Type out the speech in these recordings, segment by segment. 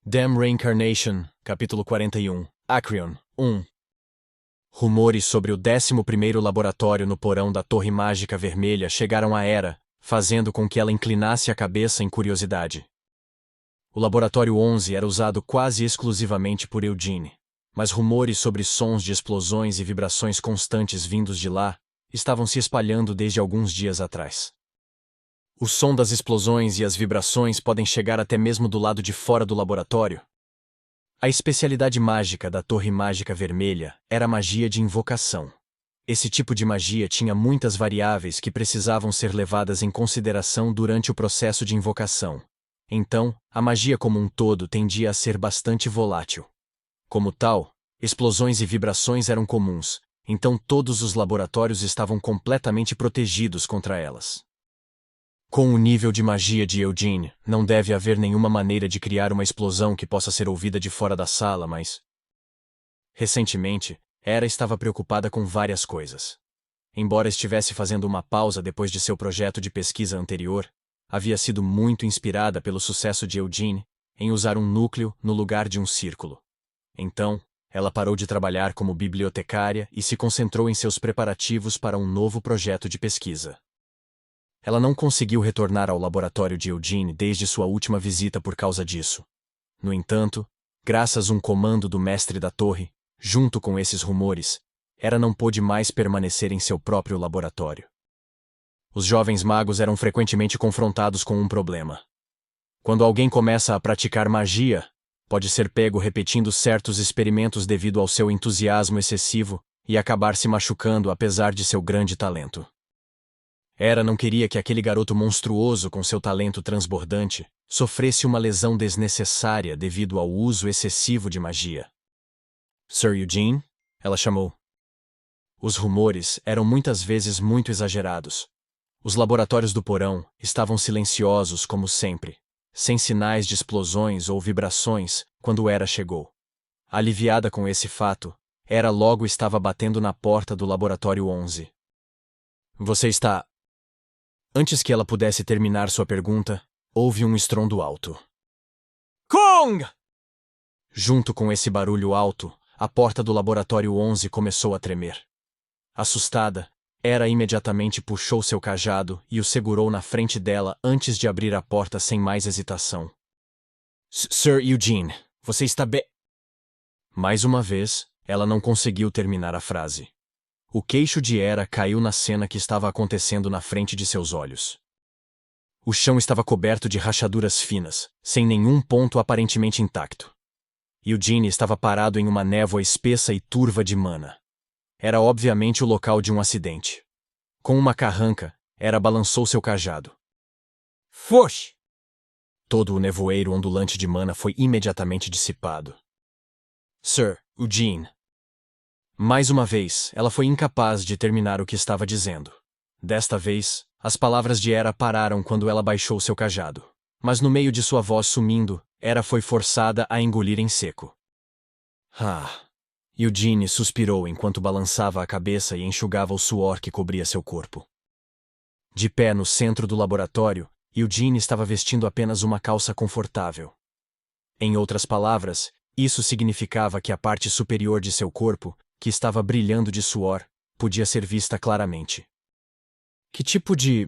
Damn Reincarnation, capítulo 41, Acreon, 1. Rumores sobre o 11º laboratório no porão da Torre Mágica Vermelha chegaram a Hera, fazendo com que ela inclinasse a cabeça em curiosidade. O Laboratório 11 era usado quase exclusivamente por Eugene, mas rumores sobre sons de explosões e vibrações constantes vindos de lá estavam se espalhando desde alguns dias atrás. O som das explosões e as vibrações podem chegar até mesmo do lado de fora do laboratório. A especialidade mágica da Torre Mágica Vermelha era a magia de invocação. Esse tipo de magia tinha muitas variáveis que precisavam ser levadas em consideração durante o processo de invocação. Então, a magia como um todo tendia a ser bastante volátil. Como tal, explosões e vibrações eram comuns, então todos os laboratórios estavam completamente protegidos contra elas. Com o nível de magia de Eugene, não deve haver nenhuma maneira de criar uma explosão que possa ser ouvida de fora da sala, mas... Recentemente, Hera estava preocupada com várias coisas. Embora estivesse fazendo uma pausa depois de seu projeto de pesquisa anterior, havia sido muito inspirada pelo sucesso de Eugene em usar um núcleo no lugar de um círculo. Então, ela parou de trabalhar como bibliotecária e se concentrou em seus preparativos para um novo projeto de pesquisa. Ela não conseguiu retornar ao laboratório de Eugene desde sua última visita por causa disso. No entanto, graças a um comando do mestre da torre, junto com esses rumores, Hera não pôde mais permanecer em seu próprio laboratório. Os jovens magos eram frequentemente confrontados com um problema. Quando alguém começa a praticar magia, pode ser pego repetindo certos experimentos devido ao seu entusiasmo excessivo e acabar se machucando apesar de seu grande talento. Hera não queria que aquele garoto monstruoso com seu talento transbordante sofresse uma lesão desnecessária devido ao uso excessivo de magia. Sir Eugene? Ela chamou. Os rumores eram muitas vezes muito exagerados. Os laboratórios do porão estavam silenciosos como sempre, sem sinais de explosões ou vibrações quando Hera chegou. Aliviada com esse fato, Hera logo estava batendo na porta do Laboratório 11. Você está... Antes que ela pudesse terminar sua pergunta, houve um estrondo alto. Kong! Junto com esse barulho alto, a porta do Laboratório 11 começou a tremer. Assustada, Hera imediatamente puxou seu cajado e o segurou na frente dela antes de abrir a porta sem mais hesitação. Sir Eugene, você está bem? Mais uma vez, ela não conseguiu terminar a frase. O queixo de Hera caiu na cena que estava acontecendo na frente de seus olhos. O chão estava coberto de rachaduras finas, sem nenhum ponto aparentemente intacto. Eugene estava parado em uma névoa espessa e turva de mana. Era obviamente o local de um acidente. Com uma carranca, Hera balançou seu cajado. Fosh! Todo o nevoeiro ondulante de mana foi imediatamente dissipado. Sir Eugene. Mais uma vez, ela foi incapaz de terminar o que estava dizendo. Desta vez, as palavras de Hera pararam quando ela baixou seu cajado. Mas no meio de sua voz sumindo, Hera foi forçada a engolir em seco. Eugene suspirou enquanto balançava a cabeça e enxugava o suor que cobria seu corpo. De pé no centro do laboratório, Eugene estava vestindo apenas uma calça confortável. Em outras palavras, isso significava que a parte superior de seu corpo, que estava brilhando de suor, podia ser vista claramente. Que tipo de...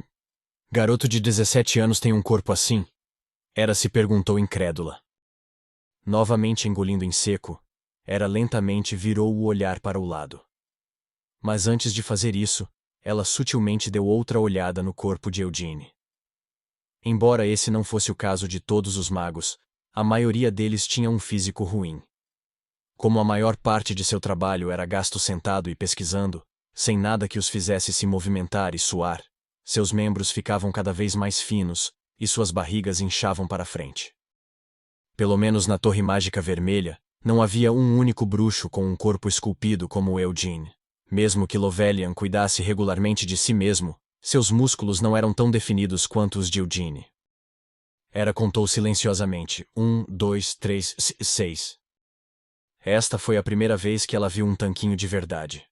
garoto de 17 anos tem um corpo assim? Hera se perguntou incrédula. Novamente engolindo em seco, Hera lentamente virou o olhar para o lado. Mas antes de fazer isso, ela sutilmente deu outra olhada no corpo de Eugene. Embora esse não fosse o caso de todos os magos, a maioria deles tinha um físico ruim. Como a maior parte de seu trabalho era gasto sentado e pesquisando, sem nada que os fizesse se movimentar e suar, seus membros ficavam cada vez mais finos e suas barrigas inchavam para frente. Pelo menos na Torre Mágica Vermelha, não havia um único bruxo com um corpo esculpido como Eugene. Mesmo que Lovelian cuidasse regularmente de si mesmo, seus músculos não eram tão definidos quanto os de Eugene. Hera contou silenciosamente: 1, 2, 3, 6. Esta foi a primeira vez que ela viu um tanquinho de verdade.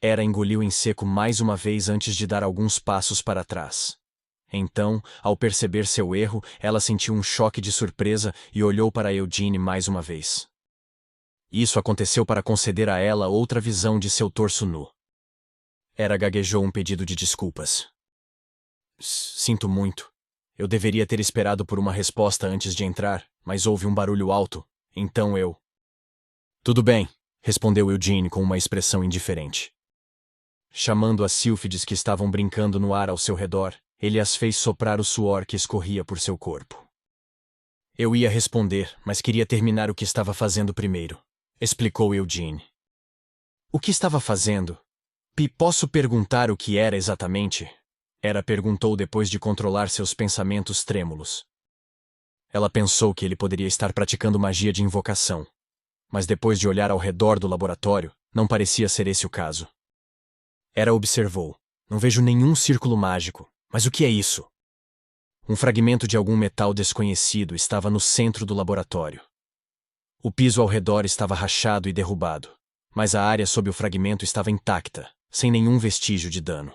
Hera engoliu em seco mais uma vez antes de dar alguns passos para trás. Então, ao perceber seu erro, ela sentiu um choque de surpresa e olhou para Eugene mais uma vez. Isso aconteceu para conceder a ela outra visão de seu torso nu. Era gaguejou um pedido de desculpas. Sinto muito. Eu deveria ter esperado por uma resposta antes de entrar, mas houve um barulho alto, então eu... Tudo bem, respondeu Eugene com uma expressão indiferente. Chamando as sílfides que estavam brincando no ar ao seu redor, ele as fez soprar o suor que escorria por seu corpo. Eu ia responder, mas queria terminar o que estava fazendo primeiro, explicou Eugene. O que estava fazendo? Posso perguntar o que era exatamente? Era perguntou depois de controlar seus pensamentos trêmulos. Ela pensou que ele poderia estar praticando magia de invocação, mas depois de olhar ao redor do laboratório, não parecia ser esse o caso. Era observou. Não vejo nenhum círculo mágico. Mas o que é isso? Um fragmento de algum metal desconhecido estava no centro do laboratório. O piso ao redor estava rachado e derrubado, mas a área sob o fragmento estava intacta, sem nenhum vestígio de dano.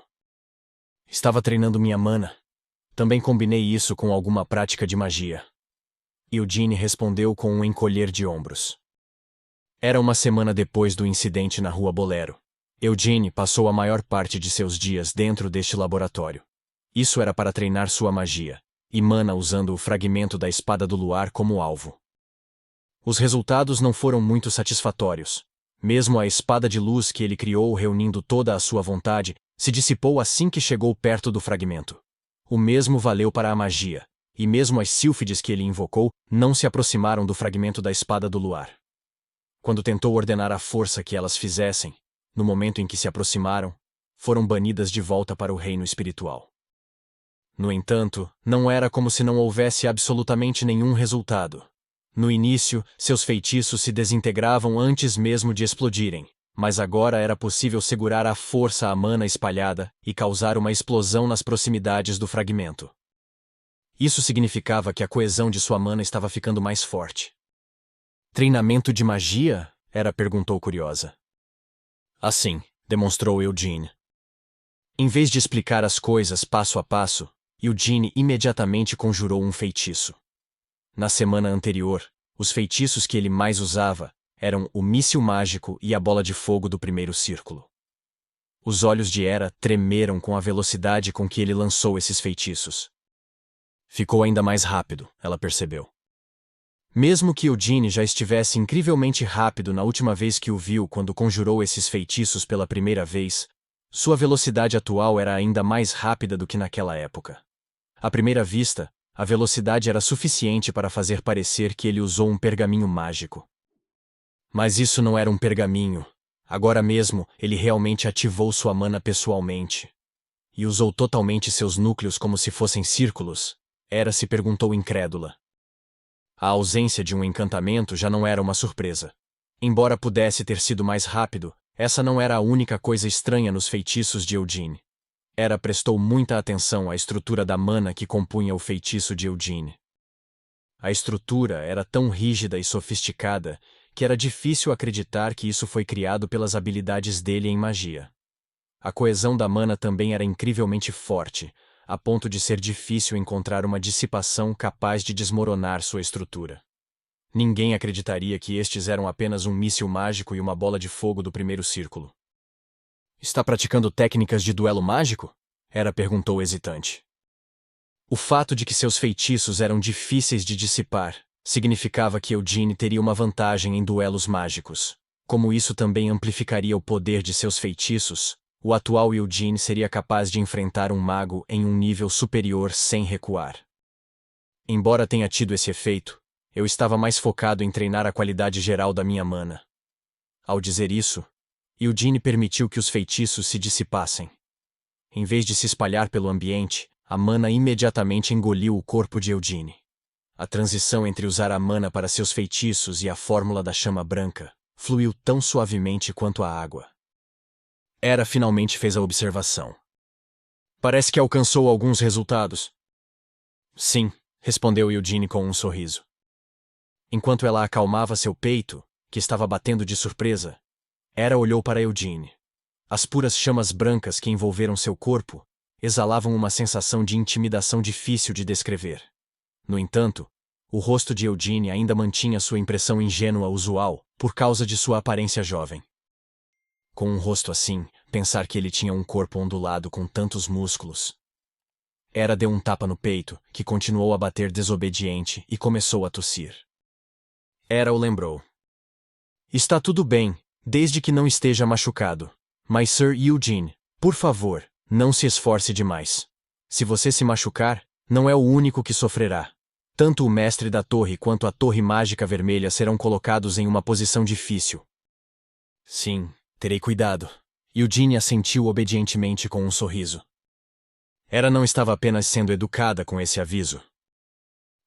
Estava treinando minha mana. Também combinei isso com alguma prática de magia. Eugene respondeu com um encolher de ombros. Era uma semana depois do incidente na Rua Bolero. Eugene passou a maior parte de seus dias dentro deste laboratório. Isso era para treinar sua magia, e mana usando o fragmento da espada do luar como alvo. Os resultados não foram muito satisfatórios. Mesmo a espada de luz que ele criou reunindo toda a sua vontade, se dissipou assim que chegou perto do fragmento. O mesmo valeu para a magia, e mesmo as sílfides que ele invocou não se aproximaram do fragmento da espada do luar. Quando tentou ordenar a força que elas fizessem, no momento em que se aproximaram, foram banidas de volta para o reino espiritual. No entanto, não era como se não houvesse absolutamente nenhum resultado. No início, seus feitiços se desintegravam antes mesmo de explodirem, mas agora era possível segurar à força a mana espalhada e causar uma explosão nas proximidades do fragmento. Isso significava que a coesão de sua mana estava ficando mais forte. Treinamento de magia? Ela perguntou curiosa. Assim, demonstrou Eugene. Em vez de explicar as coisas passo a passo, Eugene imediatamente conjurou um feitiço. Na semana anterior, os feitiços que ele mais usava eram o míssil mágico e a bola de fogo do primeiro círculo. Os olhos de Hera tremeram com a velocidade com que ele lançou esses feitiços. Ficou ainda mais rápido, ela percebeu. Mesmo que Eugene já estivesse incrivelmente rápido na última vez que o viu quando conjurou esses feitiços pela primeira vez, sua velocidade atual era ainda mais rápida do que naquela época. À primeira vista, a velocidade era suficiente para fazer parecer que ele usou um pergaminho mágico. Mas isso não era um pergaminho. Agora mesmo, ele realmente ativou sua mana pessoalmente. E usou totalmente seus núcleos como se fossem círculos. Hera se perguntou incrédula. A ausência de um encantamento já não era uma surpresa. Embora pudesse ter sido mais rápido, essa não era a única coisa estranha nos feitiços de Eugene. Hera prestou muita atenção à estrutura da mana que compunha o feitiço de Eugene. A estrutura era tão rígida e sofisticada que era difícil acreditar que isso foi criado pelas habilidades dele em magia. A coesão da mana também era incrivelmente forte, a ponto de ser difícil encontrar uma dissipação capaz de desmoronar sua estrutura. Ninguém acreditaria que estes eram apenas um míssil mágico e uma bola de fogo do primeiro círculo. Está praticando técnicas de duelo mágico? Hera perguntou hesitante. O fato de que seus feitiços eram difíceis de dissipar significava que Eugene teria uma vantagem em duelos mágicos. Como isso também amplificaria o poder de seus feitiços, o atual Eugene seria capaz de enfrentar um mago em um nível superior sem recuar. Embora tenha tido esse efeito, eu estava mais focado em treinar a qualidade geral da minha mana. Ao dizer isso, Eugene permitiu que os feitiços se dissipassem. Em vez de se espalhar pelo ambiente, a mana imediatamente engoliu o corpo de Eugene. A transição entre usar a mana para seus feitiços e a fórmula da chama branca fluiu tão suavemente quanto a água. Hera finalmente fez a observação. Parece que alcançou alguns resultados. Sim, respondeu Eugene com um sorriso. Enquanto ela acalmava seu peito, que estava batendo de surpresa, Hera olhou para Eugene. As puras chamas brancas que envolveram seu corpo exalavam uma sensação de intimidação difícil de descrever. No entanto, o rosto de Eugene ainda mantinha sua impressão ingênua usual, por causa de sua aparência jovem. Com um rosto assim, pensar que ele tinha um corpo ondulado com tantos músculos. Era deu um tapa no peito, que continuou a bater desobediente e começou a tossir. Era o lembrou. Está tudo bem, desde que não esteja machucado. Mas Sir Eugene, por favor, não se esforce demais. Se você se machucar, não é o único que sofrerá. Tanto o mestre da torre quanto a torre mágica vermelha serão colocados em uma posição difícil. Sim, terei cuidado. Eugene assentiu obedientemente com um sorriso. Era não estava apenas sendo educada com esse aviso.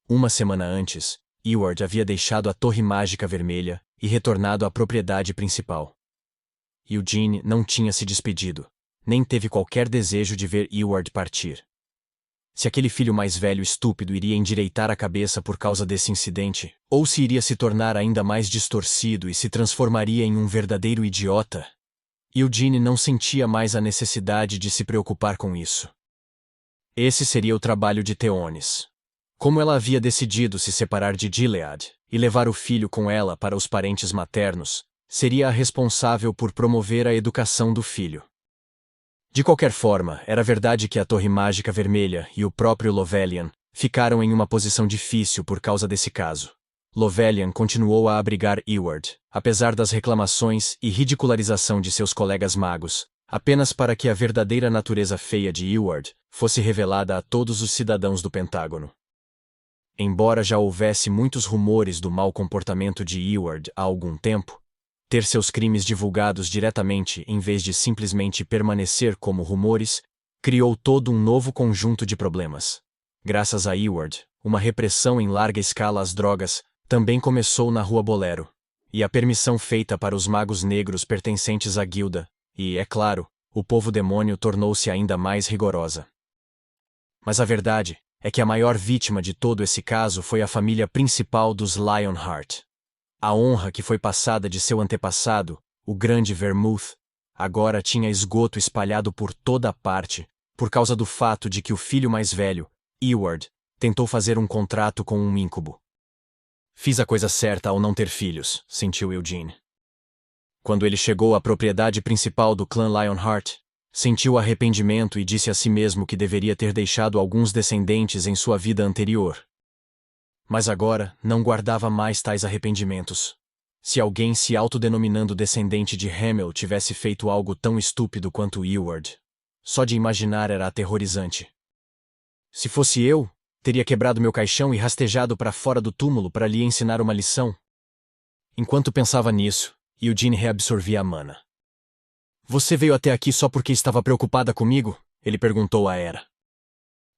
Uma semana antes, Eward havia deixado a Torre Mágica Vermelha e retornado à propriedade principal. Eugene não tinha se despedido, nem teve qualquer desejo de ver Eward partir. Se aquele filho mais velho estúpido iria endireitar a cabeça por causa desse incidente, ou se iria se tornar ainda mais distorcido e se transformaria em um verdadeiro idiota, Eugene não sentia mais a necessidade de se preocupar com isso. Esse seria o trabalho de Theonis. Como ela havia decidido se separar de Gilead e levar o filho com ela para os parentes maternos, seria a responsável por promover a educação do filho. De qualquer forma, era verdade que a Torre Mágica Vermelha e o próprio Lovelian ficaram em uma posição difícil por causa desse caso. Lovelian continuou a abrigar Eward, apesar das reclamações e ridicularização de seus colegas magos, apenas para que a verdadeira natureza feia de Eward fosse revelada a todos os cidadãos do Pentágono. Embora já houvesse muitos rumores do mau comportamento de Eward há algum tempo, ter seus crimes divulgados diretamente em vez de simplesmente permanecer como rumores, criou todo um novo conjunto de problemas. Graças a Eward, uma repressão em larga escala às drogas também começou na Rua Bolero, e a permissão feita para os magos negros pertencentes à guilda, e, é claro, o povo demônio tornou-se ainda mais rigorosa. Mas a verdade é que a maior vítima de todo esse caso foi a família principal dos Lionheart. A honra que foi passada de seu antepassado, o grande Vermouth, agora tinha esgoto espalhado por toda a parte, por causa do fato de que o filho mais velho, Eward, tentou fazer um contrato com um íncubo. Fiz a coisa certa ao não ter filhos, sentiu Eugene. Quando ele chegou à propriedade principal do clã Lionheart, sentiu arrependimento e disse a si mesmo que deveria ter deixado alguns descendentes em sua vida anterior. Mas agora não guardava mais tais arrependimentos. Se alguém se autodenominando descendente de Hamel tivesse feito algo tão estúpido quanto Eward, só de imaginar era aterrorizante. Se fosse eu, teria quebrado meu caixão e rastejado para fora do túmulo para lhe ensinar uma lição. Enquanto pensava nisso, Eugene reabsorvia a mana. Você veio até aqui só porque estava preocupada comigo? Ele perguntou a Hera.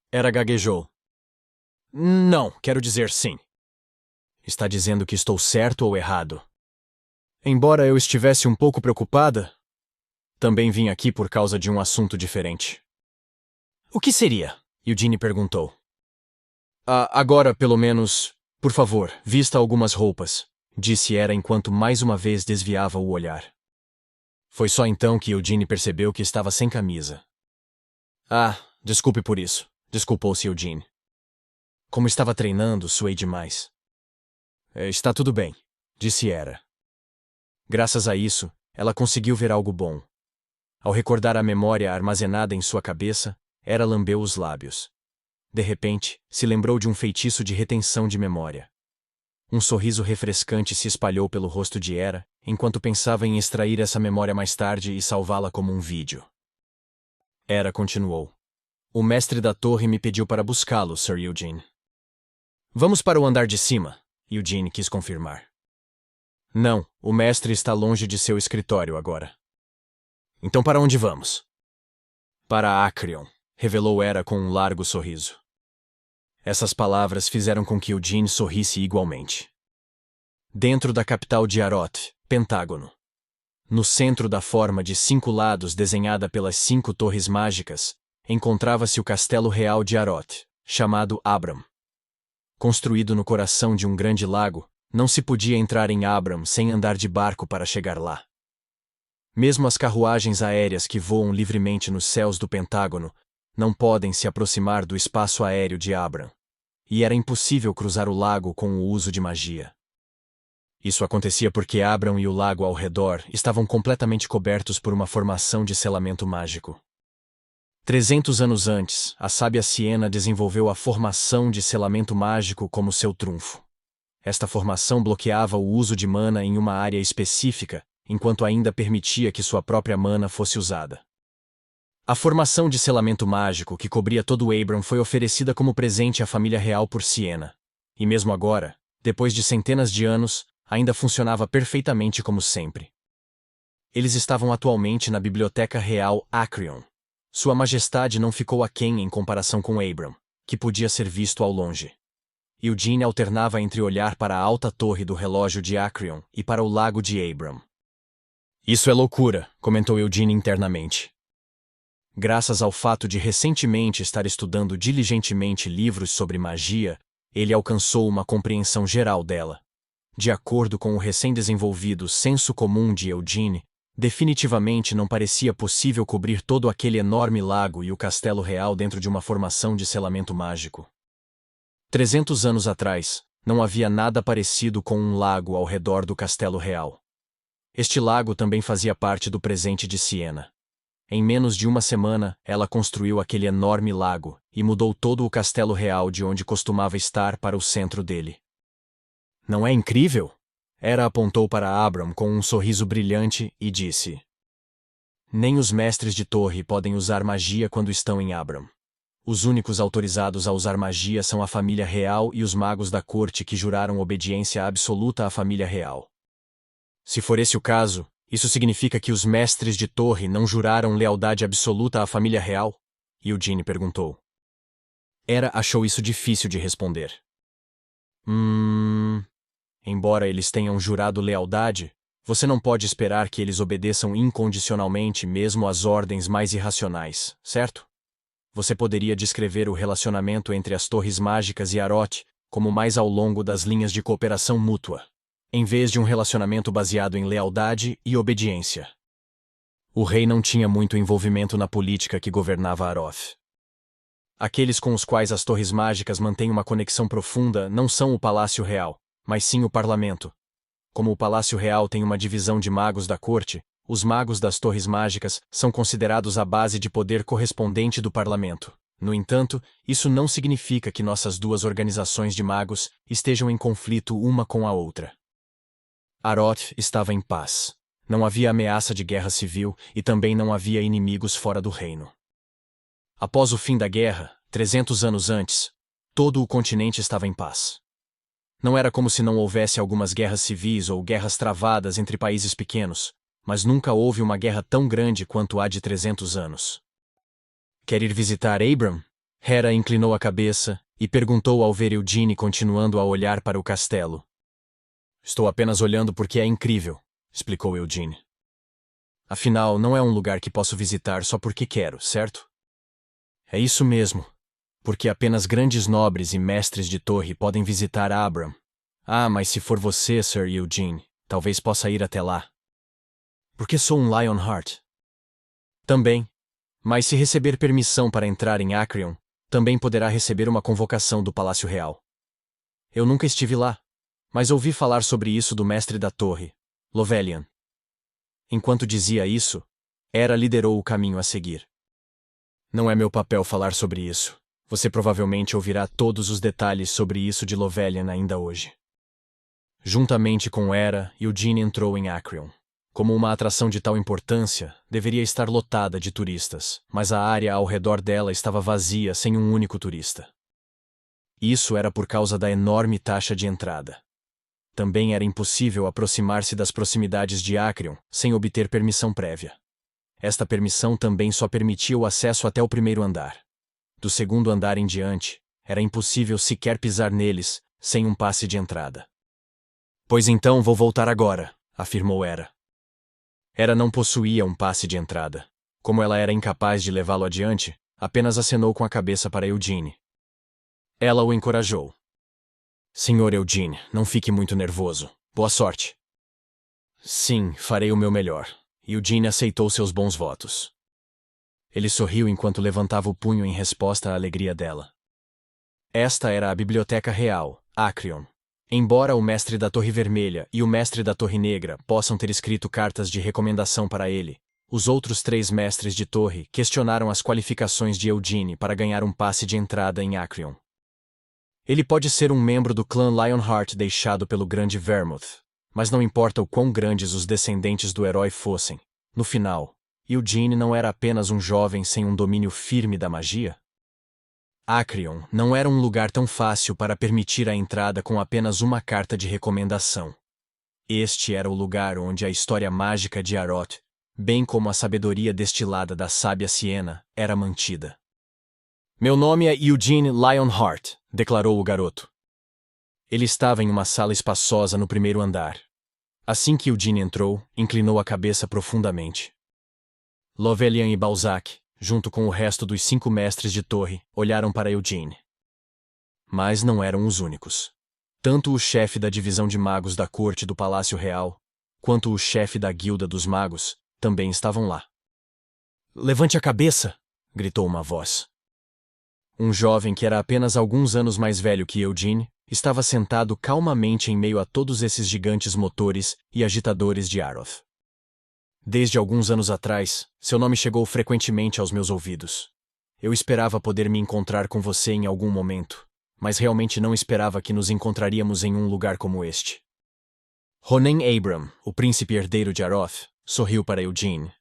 Hera gaguejou. Não, quero dizer sim. Está dizendo que estou certo ou errado? Embora eu estivesse um pouco preocupada, também vim aqui por causa de um assunto diferente. O que seria? Eugene perguntou. Agora, pelo menos, por favor, vista algumas roupas, disse Hera enquanto mais uma vez desviava o olhar. Foi só então que Eugene percebeu que estava sem camisa. Desculpe por isso, desculpou-se Eugene. Como estava treinando, suei demais. Está tudo bem, disse Hera. Graças a isso, ela conseguiu ver algo bom. Ao recordar a memória armazenada em sua cabeça, Hera lambeu os lábios. De repente, se lembrou de um feitiço de retenção de memória. Um sorriso refrescante se espalhou pelo rosto de Hera, enquanto pensava em extrair essa memória mais tarde e salvá-la como um vídeo. Hera continuou. O mestre da torre me pediu para buscá-lo, Sir Eugene. Vamos para o andar de cima, Eugene quis confirmar. Não, o mestre está longe de seu escritório agora. Então para onde vamos? Para Acrion, revelou Hera com um largo sorriso. Essas palavras fizeram com que Eugene sorrisse igualmente. Dentro da capital de Aroth, Pentágono. No centro da forma de 5 lados desenhada pelas 5 torres mágicas, encontrava-se o castelo real de Aroth, chamado Abram. Construído no coração de um grande lago, não se podia entrar em Abram sem andar de barco para chegar lá. Mesmo as carruagens aéreas que voam livremente nos céus do Pentágono não podem se aproximar do espaço aéreo de Abram. E era impossível cruzar o lago com o uso de magia. Isso acontecia porque Abram e o lago ao redor estavam completamente cobertos por uma formação de selamento mágico. 300 anos antes, a sábia Siena desenvolveu a formação de selamento mágico como seu trunfo. Esta formação bloqueava o uso de mana em uma área específica, enquanto ainda permitia que sua própria mana fosse usada. A formação de selamento mágico que cobria todo Abram foi oferecida como presente à família real por Siena. E mesmo agora, depois de centenas de anos, ainda funcionava perfeitamente como sempre. Eles estavam atualmente na Biblioteca Real Acreon. Sua Majestade não ficou aquém em comparação com Abram, que podia ser visto ao longe. Eugene alternava entre olhar para a alta torre do relógio de Acreon e para o lago de Abram. Isso é loucura, comentou Eugene internamente. Graças ao fato de recentemente estar estudando diligentemente livros sobre magia, ele alcançou uma compreensão geral dela. De acordo com o recém-desenvolvido senso comum de Eugene, definitivamente não parecia possível cobrir todo aquele enorme lago e o castelo real dentro de uma formação de selamento mágico. 300 anos atrás, não havia nada parecido com um lago ao redor do castelo real. Este lago também fazia parte do presente de Siena. Em menos de uma semana, ela construiu aquele enorme lago e mudou todo o castelo real de onde costumava estar para o centro dele. Não é incrível? Hera apontou para Abram com um sorriso brilhante e disse: Nem os mestres de torre podem usar magia quando estão em Abram. Os únicos autorizados a usar magia são a família real e os magos da corte que juraram obediência absoluta à família real. Se for esse o caso, isso significa que os mestres de torre não juraram lealdade absoluta à família real? Eugene perguntou. Hera achou isso difícil de responder. Embora eles tenham jurado lealdade, você não pode esperar que eles obedeçam incondicionalmente mesmo às ordens mais irracionais, certo? Você poderia descrever o relacionamento entre as torres mágicas e Aroth como mais ao longo das linhas de cooperação mútua, em vez de um relacionamento baseado em lealdade e obediência. O rei não tinha muito envolvimento na política que governava Aroth. Aqueles com os quais as torres mágicas mantêm uma conexão profunda não são o Palácio Real, mas sim o parlamento. Como o Palácio Real tem uma divisão de magos da corte, os magos das torres mágicas são considerados a base de poder correspondente do parlamento. No entanto, isso não significa que nossas duas organizações de magos estejam em conflito uma com a outra. Aroth estava em paz. Não havia ameaça de guerra civil e também não havia inimigos fora do reino. Após o fim da guerra, 300 anos antes, todo o continente estava em paz. Não era como se não houvesse algumas guerras civis ou guerras travadas entre países pequenos, mas nunca houve uma guerra tão grande quanto a de 300 anos. Quer ir visitar Abram? Hera inclinou a cabeça e perguntou ao ver Eugene continuando a olhar para o castelo. Estou apenas olhando porque é incrível, explicou Eugene. Afinal, não é um lugar que posso visitar só porque quero, certo? É isso mesmo. Porque apenas grandes nobres e mestres de torre podem visitar Abram. Ah, mas se for você, Sir Eugene, talvez possa ir até lá. Porque sou um Lionheart. Também. Mas se receber permissão para entrar em Acreon, também poderá receber uma convocação do Palácio Real. Eu nunca estive lá, mas ouvi falar sobre isso do mestre da torre, Lovelian. Enquanto dizia isso, Hera liderou o caminho a seguir. Não é meu papel falar sobre isso. Você provavelmente ouvirá todos os detalhes sobre isso de Lovelian ainda hoje. Juntamente com Hera, Eugene entrou em Acreon. Como uma atração de tal importância, deveria estar lotada de turistas, mas a área ao redor dela estava vazia sem um único turista. Isso era por causa da enorme taxa de entrada. Também era impossível aproximar-se das proximidades de Acreon sem obter permissão prévia. Esta permissão também só permitia o acesso até o primeiro andar. Do segundo andar em diante, era impossível sequer pisar neles, sem um passe de entrada. Pois então vou voltar agora, afirmou Hera. Hera não possuía um passe de entrada. Como ela era incapaz de levá-lo adiante, apenas acenou com a cabeça para Eugene. Ela o encorajou. Senhor Eugene, não fique muito nervoso. Boa sorte. Sim, farei o meu melhor. Eugene aceitou seus bons votos. Ele sorriu enquanto levantava o punho em resposta à alegria dela. Esta era a Biblioteca Real, Acreon. Embora o Mestre da Torre Vermelha e o Mestre da Torre Negra possam ter escrito cartas de recomendação para ele, os outros 3 mestres de torre questionaram as qualificações de Eugene para ganhar um passe de entrada em Acreon. Ele pode ser um membro do clã Lionheart deixado pelo Grande Vermouth, mas não importa o quão grandes os descendentes do herói fossem, no final, Eugene não era apenas um jovem sem um domínio firme da magia? Acreon não era um lugar tão fácil para permitir a entrada com apenas uma carta de recomendação. Este era o lugar onde a história mágica de Aroth, bem como a sabedoria destilada da sábia Siena, era mantida. Meu nome é Eugene Lionheart, declarou o garoto. Ele estava em uma sala espaçosa no primeiro andar. Assim que Eugene entrou, inclinou a cabeça profundamente. Lovelian e Balzac, junto com o resto dos 5 mestres de torre, olharam para Eugene. Mas não eram os únicos. Tanto o chefe da divisão de magos da corte do Palácio Real, quanto o chefe da guilda dos magos, também estavam lá. Levante a cabeça! Gritou uma voz. Um jovem que era apenas alguns anos mais velho que Eugene, estava sentado calmamente em meio a todos esses gigantes motores e agitadores de Aroth. Desde alguns anos atrás, seu nome chegou frequentemente aos meus ouvidos. Eu esperava poder me encontrar com você em algum momento, mas realmente não esperava que nos encontraríamos em um lugar como este. Ronen Abram, o príncipe herdeiro de Aroth, sorriu para Eugene,